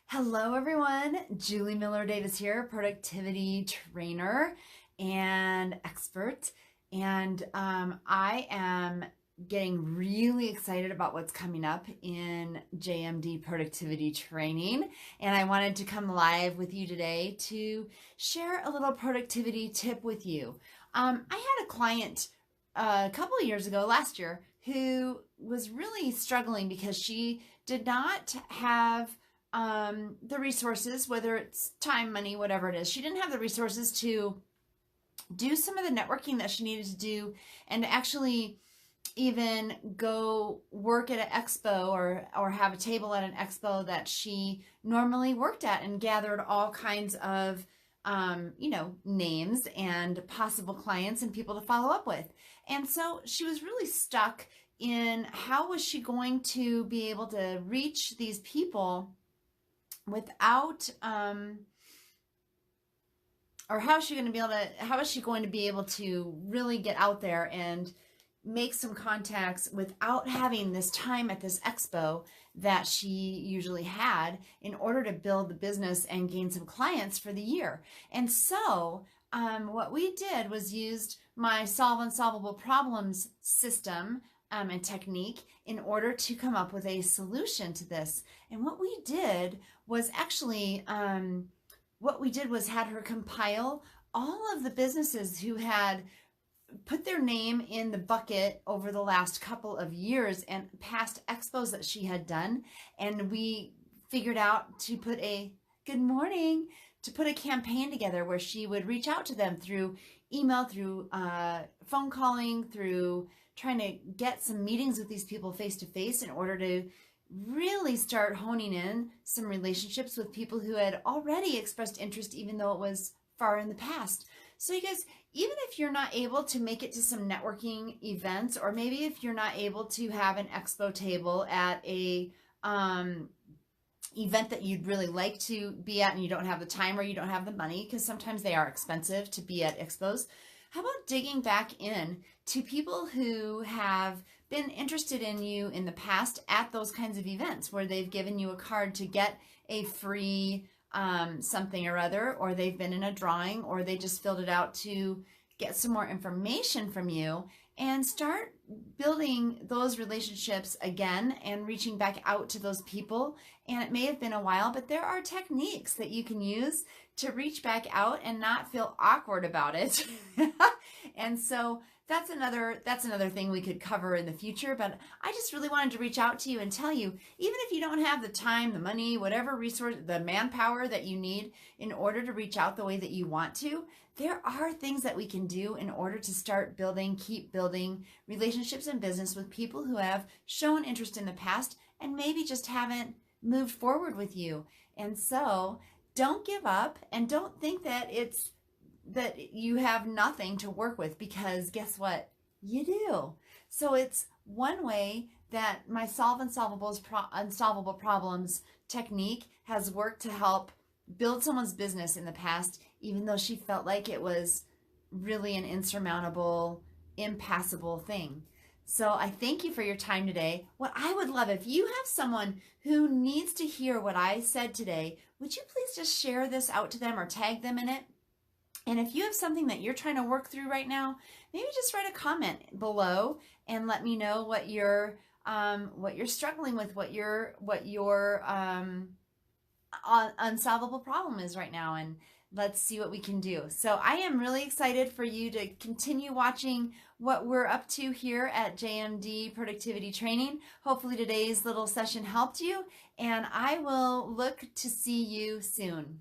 Hello, everyone. Julie Miller Davis here, productivity trainer and expert. And I am getting really excited about what's coming up in JMD productivity training. And I wanted to come live with you today to share a little productivity tip with you. I had a client a couple of years ago, last year, who was really struggling because she did not have the resources, whether it's time, money, whatever it is. She didn't have the resources to do some of the networking that she needed to do and to actually even go work at an expo or have a table at an expo that she normally worked at and gathered all kinds of names and possible clients and people to follow up with. And so she was really stuck in how was she going to be able to reach these people without or how is she going to be able to really get out there and make some contacts without having this time at this expo that she usually had in order to build the business and gain some clients for the year. And so what we did was used my solve unsolvable problems system and technique in order to come up with a solution to this. And what we did was actually had her compile all of the businesses who had put their name in the bucket over the last couple of years and past expos that she had done. And we figured out to put a campaign together where she would reach out to them through email, through phone calling, through trying to get some meetings with these people face to face in order to really start honing in some relationships with people who had already expressed interest, even though it was far in the past. So you guys, even if you're not able to make it to some networking events, or maybe if you're not able to have an expo table at a event that you'd really like to be at and you don't have the time or you don't have the money, because sometimes they are expensive to be at expos, how about digging back in to people who have been interested in you in the past at those kinds of events where they've given you a card to get a free something or other, or they've been in a drawing, or they just filled it out to get some more information from you, and start building those relationships again and reaching back out to those people. And it may have been a while, but there are techniques that you can use to reach back out and not feel awkward about it. And so that's another thing we could cover in the future. But I just really wanted to reach out to you and tell you, even if you don't have the time, the money, whatever resource, the manpower that you need in order to reach out the way that you want to, there are things that we can do in order to start building, keep building relationships and business with people who have shown interest in the past and maybe just haven't moved forward with you. And so don't give up and don't think that you have nothing to work with, because guess what? You do. So it's one way that my solve unsolvable problems technique has worked to help build someone's business in the past, even though she felt like it was really an insurmountable, impassable thing. So I thank you for your time today. What I would love, if you have someone who needs to hear what I said today, would you please just share this out to them or tag them in it? And if you have something that you're trying to work through right now, maybe just write a comment below and let me know what you're struggling with, what your unsolvable problem is right now, and let's see what we can do. So I am really excited for you to continue watching what we're up to here at JMD Productivity Training. Hopefully today's little session helped you, and I will look to see you soon.